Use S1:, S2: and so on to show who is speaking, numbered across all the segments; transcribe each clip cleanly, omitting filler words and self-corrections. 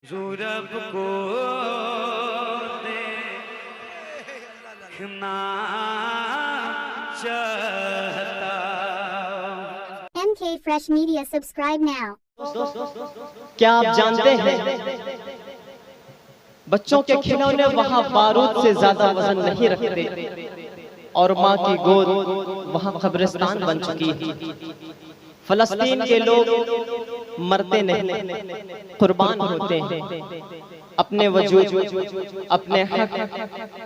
S1: रब को देखना चाहता।
S2: MK Fresh Media, subscribe now.
S3: क्या आप जानते हैं बच्चों के खिलौने वहाँ बारूद से ज्यादा वजन नहीं रखते और माँ की गोद वहाँ कब्रिस्तान बन चुकी है। फलस्तीन के लोग मरते नहीं, कुर्बान होते हैं अपने वजूद, अपने हक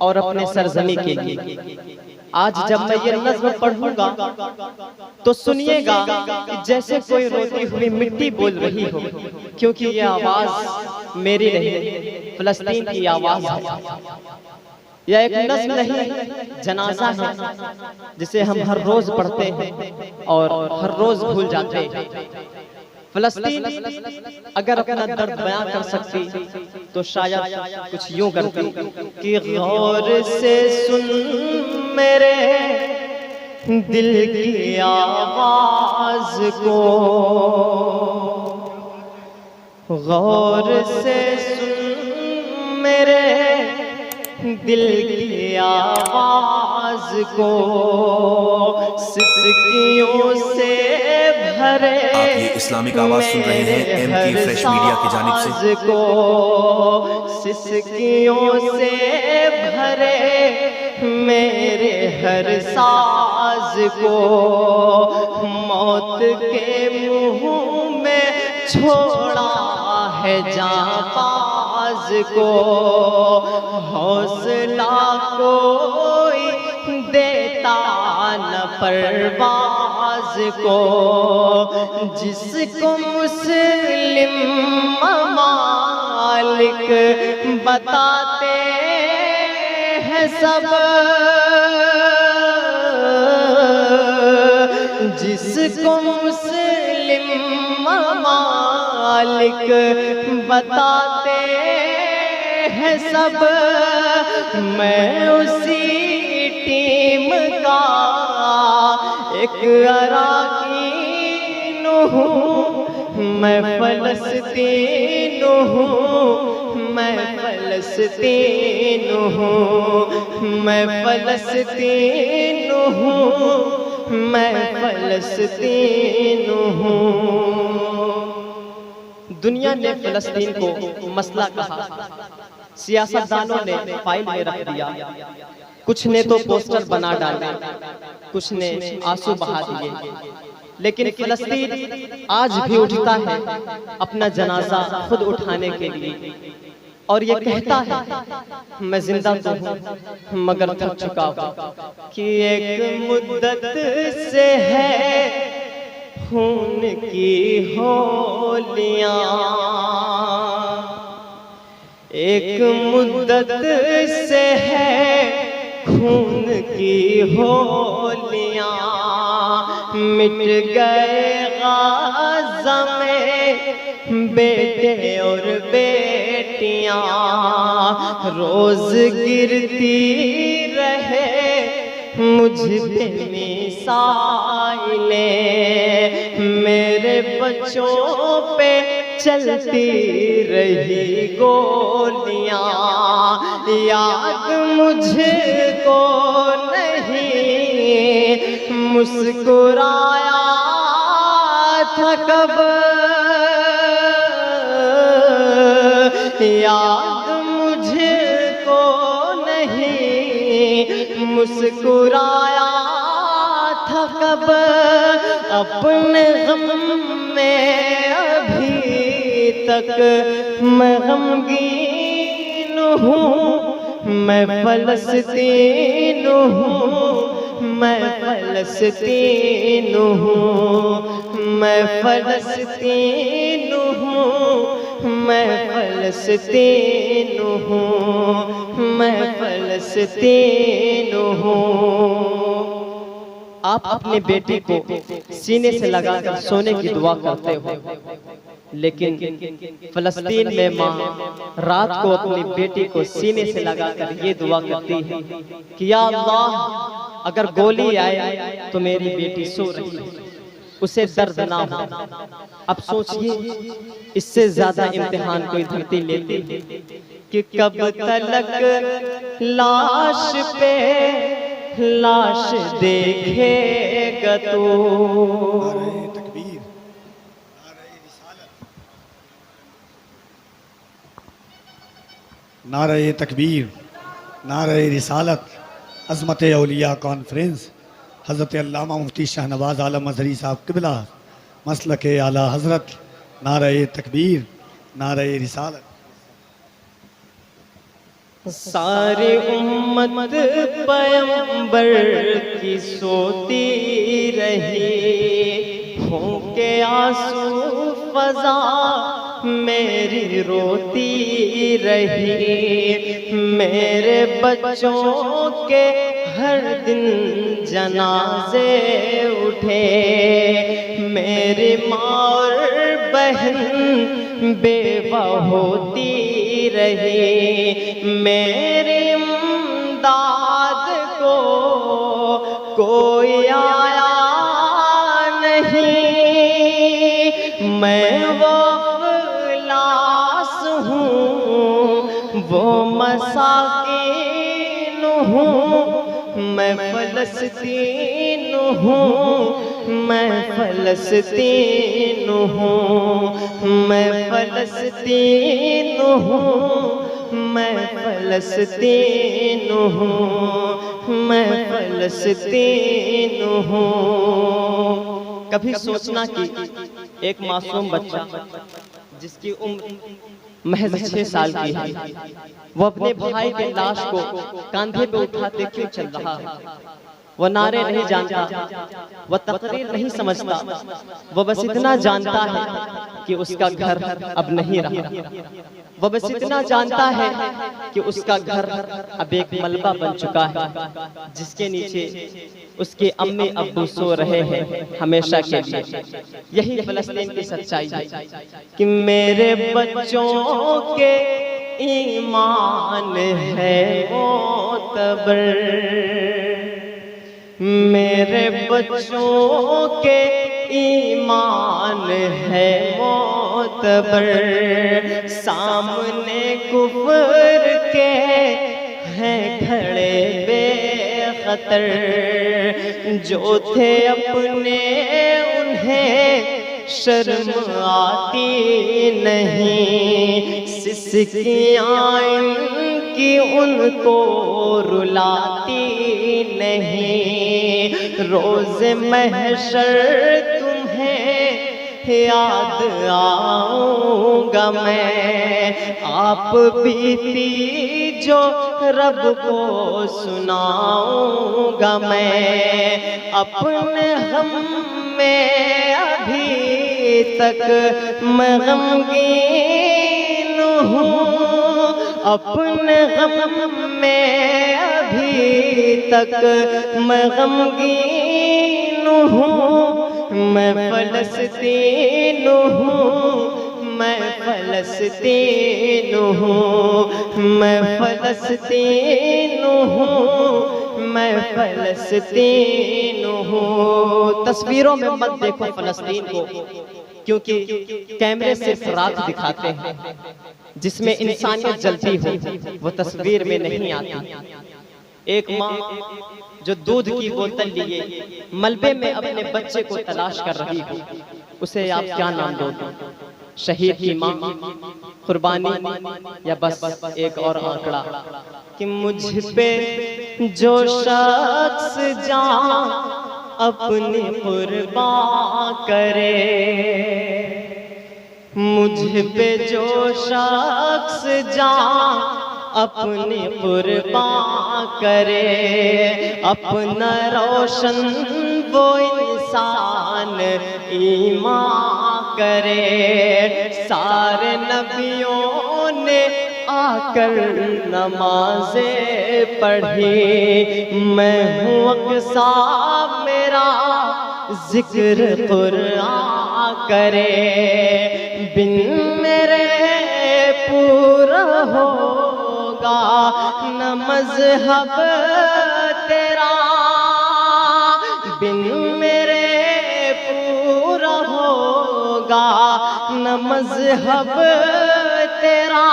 S3: और अपने सरजमी के लिए। आज जब मैं ये नज़्म पढ़ूंगा तो सुनिएगा कि जैसे कोई रोती हुई मिट्टी बोल रही हो, क्योंकि ये आवाज मेरी नहीं, फलस्तीन की आवाज है। यह एक नज़्म नहीं, जनाजा है जिसे हम हर रोज पढ़ते हैं और हर रोज भूल जाते हैं। फलस्तीन अगर अपना दर्द बयां कर सकती तो शायद कुछ यूं करती कि गौर से सुन मेरे दिल की आवाज को, गौर से सुन मेरे दिल की आवाज को, सिसकियों से भरे
S4: आप ये इस्लामिक आवाज सुन रहे हैं एमके फ्रेश मीडिया की जानिब से।
S3: को सिसकियों से भरे मेरे हर साज को, मौत के मुंह में छोड़ा है जांबाज को, हौसला कोई देता न परवाज को, जिसको मुस्लिम ममालिक बताते हैं सब, जिसको मुस्लिम ममालिक बताते हैं सब, मैं उसी टीम का एक अराकीन हूँ, मैं फलस्तीन हूँ, मैं फलस्तीन हूँ, मैं फलस्तीन हूँ, मैं फलस्तीन हूँ। दुनिया ने फलस्तीन को मसला कहा, सियासतदानों ने फाइल में रख दिया, कुछ ने तो पोस्टर बना डाले, कुछ ने आंसू बहा दिए, लेकिन फलस्तीन आज भी उठता है अपना जनाजा खुद उठाने के लिए और ये कहता है मैं जिंदा तो हूँ मगर थक चुका हूँ, कि एक मुद्दत से है खून की होलियां, एक मुद्दत से है खून की होलियां, मिट गए गाज़ा में बेटे और बेटियां, रोज गिरती रहे मुझ पे मिसाइलें, मेरे बच्चों पे चलती रही गोलियां, याद मुझको नहीं मुस्कुराया था कब, याद मुझको नहीं मुस्कुराया था कब, अपने गम में अभी तक मैं गमगीन हूँ, मैं फलस्तीन हूँ, मैं फलस्तीन हूँ, मैं फलस्तीन हूँ, मैं फलस्तीन हूँ, मैं फलस्तीन हूँ। आप अपने बेटे को सीने से लगाकर सोने की दुआ करते हो, लेकिन फलस्तीन में माँ रात को अपनी बेटी को सीने से लगाकर ये दुआ करती है कि या अल्लाह अगर गोली आए तो मेरी बेटी सो रही है, उसे दर्द ना हो। अब सोचिए इससे ज्यादा इम्तिहान कोई धरती लेती कि कब तलक लाश पे लाश देखेगा तू।
S5: नारे तकबीर, नारे रिसालत, अज़मत औलिया कॉन्फ्रेंस, हज़रत अल्लामा मुफ्ती शाहनवाज आलम अज़हरी साहब क़िबला, मसलक आला हज़रत, नारे तकबीर, नारे रिसालत।
S3: सारी उम्मत पैगंबर की सोती रही, होंके आंसू फजा मेरी रोती रही। मेरे बच्चों के हर दिन जनाजे उठे, मेरी माँ और बहन बेवा होती रही। मेरी इमदाद को कोई आया नहीं, मैं वो अफलास हूँ, वो मसाकीन हूँ, मैं फलस्तीन हूँ, मैं फलस्तीन हूँ, मैं फलस्तीन हूँ, मैं फलस्तीन हूँ, मैं फलस्तीन हूँ। कभी सोचना कि एक मासूम बच्चा जिसकी उम्र महज 6 साल की है, वो अपने भाई के लाश को कंधे पे उठाते क्यों चल रहा है। वो नारे नहीं जानता, वो तकरीर नहीं समझता, वो बस इतना जानता है कि उसका घर अब नहीं रहा। वो बस इतना जानता है कि उसका घर अब एक मलबा बन चुका है, जिसके नीचे उसके अम्मी अब्बू सो रहे हैं हमेशा के लिए। यही फलस्तीन की सच्चाई है कि मेरे बच्चों के ईमान है मोतबर, मेरे बच्चों के ईमान है मोतबर। सामने कुफर के हैं खड़े बेखतर, जो थे अपने उन्हें शर्म आती नहीं, सिसकियाँ इनकी उनको रुलाती नहीं। रोज़े महशर तुम्हें याद आऊंगा मैं, आप बीती जो रब को सुनाऊंगा मैं। अपने हम में अभी तक मैं गमगीन हूँ, अपने गम में अभी तक मैं गमगीन हूँ। मैं फलस्तीन हूँ, मैं फलस्तीन हूँ, मैं फलस्तीन हूँ, मैं फलस्तीन हूँ। तस्वीरों में मत देखो फलस्तीन को, क्योंकि कैमरे सिर्फ रात दिखाते हैं, जिसमें इंसानियत जलती हो वो तस्वीर में नहीं आती। एक माँ जो दूध की बोतल लिए मलबे में अपने बच्चे को तलाश कर रही हो, उसे आप क्या नाम दोगे? शहीद की माँ, कुर्बानी, या बस एक और आंकड़ा कि मुझ पे जो शख्स जान अपनी कुर्बान करे, मुझ पे जो शख्स जान अपनी कुर्बान करे, अपना रोशन वो इंसान ईमान करे। सारे नबियों ने आकर नमाज़े पढ़ी, मैं हूँ अक़सा मेरा जिक्र कुरान करे। बिन मेरे पूरा होगा न मज़हब तेरा, बिन मेरे मजहब तेरा,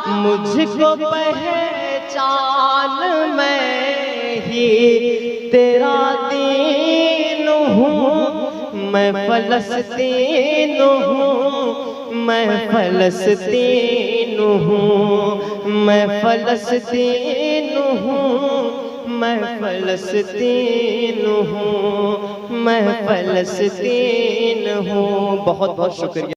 S3: मुझको पहचान, मैं ही तेरा दीन हूँ, मैं फलस्तीन हूँ, मैं फलस्तीन हूँ, मैं फलस्तीन हूँ, मैं फलस्तीन हूँ, मैं फलस्तीन हूँ। बहुत बहुत शुक्रिया।